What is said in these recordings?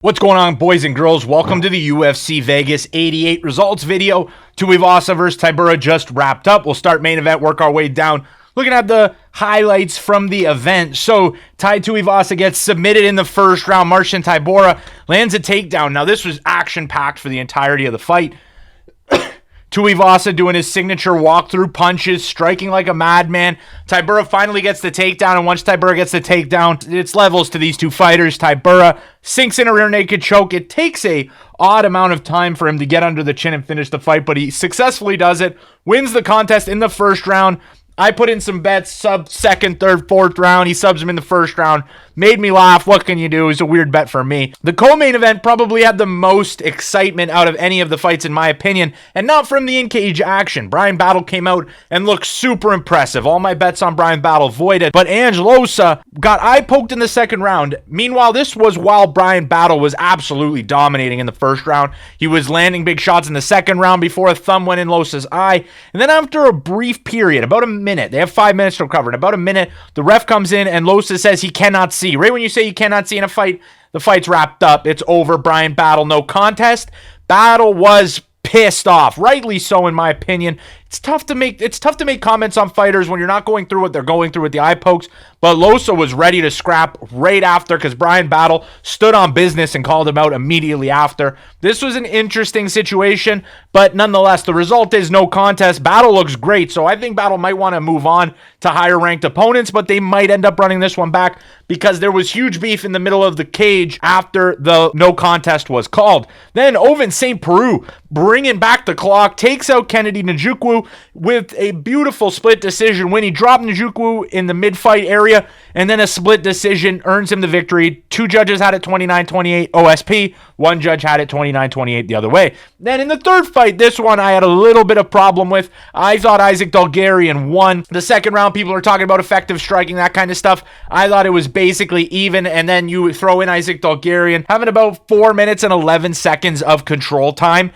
What's going on, boys and girls? Welcome to the UFC Vegas 88 results video. Tuivasa versus Tybura just wrapped up. We'll start main event, work our way down, looking at the highlights from the event. So, Tai Tuivasa gets submitted in the first round. Marcin Tybura lands a takedown. Now, this was action-packed for the entirety of the fight. Tuivasa doing his signature walk-through punches, striking like a madman. Tybura finally gets the takedown, and once Tybura gets the takedown, it's levels to these two fighters. Tybura sinks in a rear naked choke. It takes a odd amount of time for him to get under the chin and finish the fight, but he successfully does it, wins the contest in the first round. I put in some bets, sub second, third, fourth round. He subs him in the first round. Made me laugh. What can you do? It was a weird bet for me. The co-main event probably had the most excitement out of any of the fights, in my opinion, and not from the in-cage action. Bryan Battle came out and looked super impressive. All my bets on Bryan Battle voided, but Ange Loosa got eye-poked in the second round. Meanwhile, this was while Bryan Battle was absolutely dominating in the first round. He was landing big shots in the second round before a thumb went in Loosa's eye, and then after a brief period, about a minute, they have 5 minutes to recover. In about a minute, the ref comes in and Loosa says he cannot see. Right when you say you cannot see in a fight, the fight's wrapped up. It's over. Bryan Battle, no contest. Battle was pissed off, rightly so, in my opinion. It's tough to make comments on fighters when you're not going through what they're going through with the eye pokes, but Loosa was ready to scrap right after because Bryan Battle stood on business and called him out immediately after. This was an interesting situation, but nonetheless, the result is no contest. Battle looks great, so I think Battle might want to move on to higher ranked opponents, but they might end up running this one back because there was huge beef in the middle of the cage after the no contest was called. Then Ovince Saint Preux, bringing back the clock, takes out Nzechukwu with a beautiful split decision win. He dropped Nzechukwu in the mid-fight area, and then a split decision earns him the victory. 2 judges had it 29-28 OSP. 1 judge had it 29-28 the other way. Then in the third fight, this one I had a little bit of problem with. I thought Isaac Dulgarian won. The second round, people are talking about effective striking, that kind of stuff. I thought it was basically even, and then you throw in Isaac Dulgarian having about 4 minutes and 11 seconds of control time,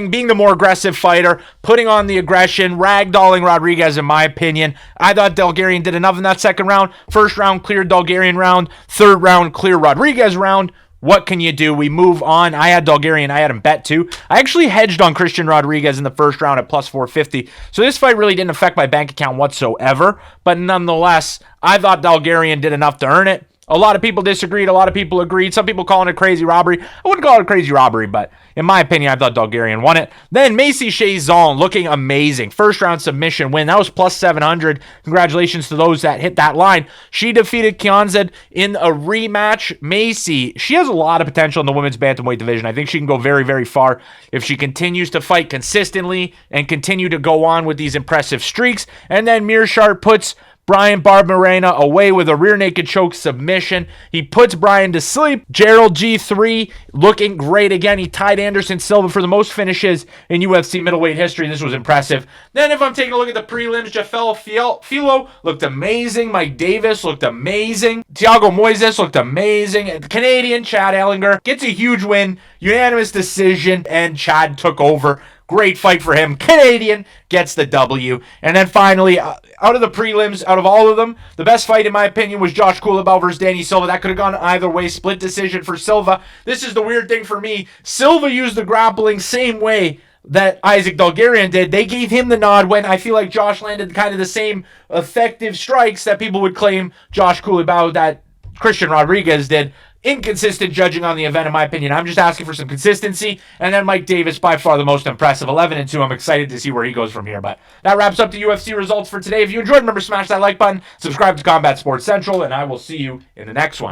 being the more aggressive fighter, putting on the aggression, ragdolling Ramirez, in my opinion. I thought Dulgarian did enough in that second round. First round, clear Dulgarian round. Third round, clear Ramirez round. What can you do? We move on. I had Dulgarian. I had him bet too. I actually hedged on Christian Ramirez in the first round at plus 450. So this fight really didn't affect my bank account whatsoever. But nonetheless, I thought Dulgarian did enough to earn it. A lot of people disagreed. A lot of people agreed. Some people calling it a crazy robbery. I wouldn't call it a crazy robbery, but in my opinion, I thought Dulgarian won it. Then Macy Chiasson looking amazing. First round submission win. That was plus 700. Congratulations to those that hit that line. She defeated Kianzad in a rematch. Macy, she has a lot of potential in the women's bantamweight division. I think she can go very, very far if she continues to fight consistently and continue to go on with these impressive streaks. And then Meerschaert puts Bryan Barberena away with a rear naked choke submission. He puts Bryan to sleep. Gerald G3 looking great again. He tied Anderson Silva for the most finishes in UFC middleweight history. This was impressive. Then if I'm taking a look at the prelims, Jafel Filho looked amazing. Mike Davis looked amazing. Thiago Moises looked amazing. Canadian Chad Ellinger gets a huge win. Unanimous decision, and Chad took over. Great fight for him. Canadian gets the W. And then finally, out of the prelims, out of all of them, the best fight, in my opinion, was Josh Culibao versus Danny Silva. That could have gone either way. Split decision for Silva. This is the weird thing for me. Silva used the grappling same way that Isaac Dulgarian did. They gave him the nod when I feel like Josh landed kind of the same effective strikes that people would claim Josh Culibao that Christian Ramirez did. Inconsistent judging on the event, in my opinion. I'm just asking for some consistency. And then Mike Davis, by far the most impressive. 11-2. I'm excited to see where he goes from here. But that wraps up the UFC results for today. If you enjoyed, remember, smash that like button, subscribe to Combat Sports Central, and I will see you in the next one.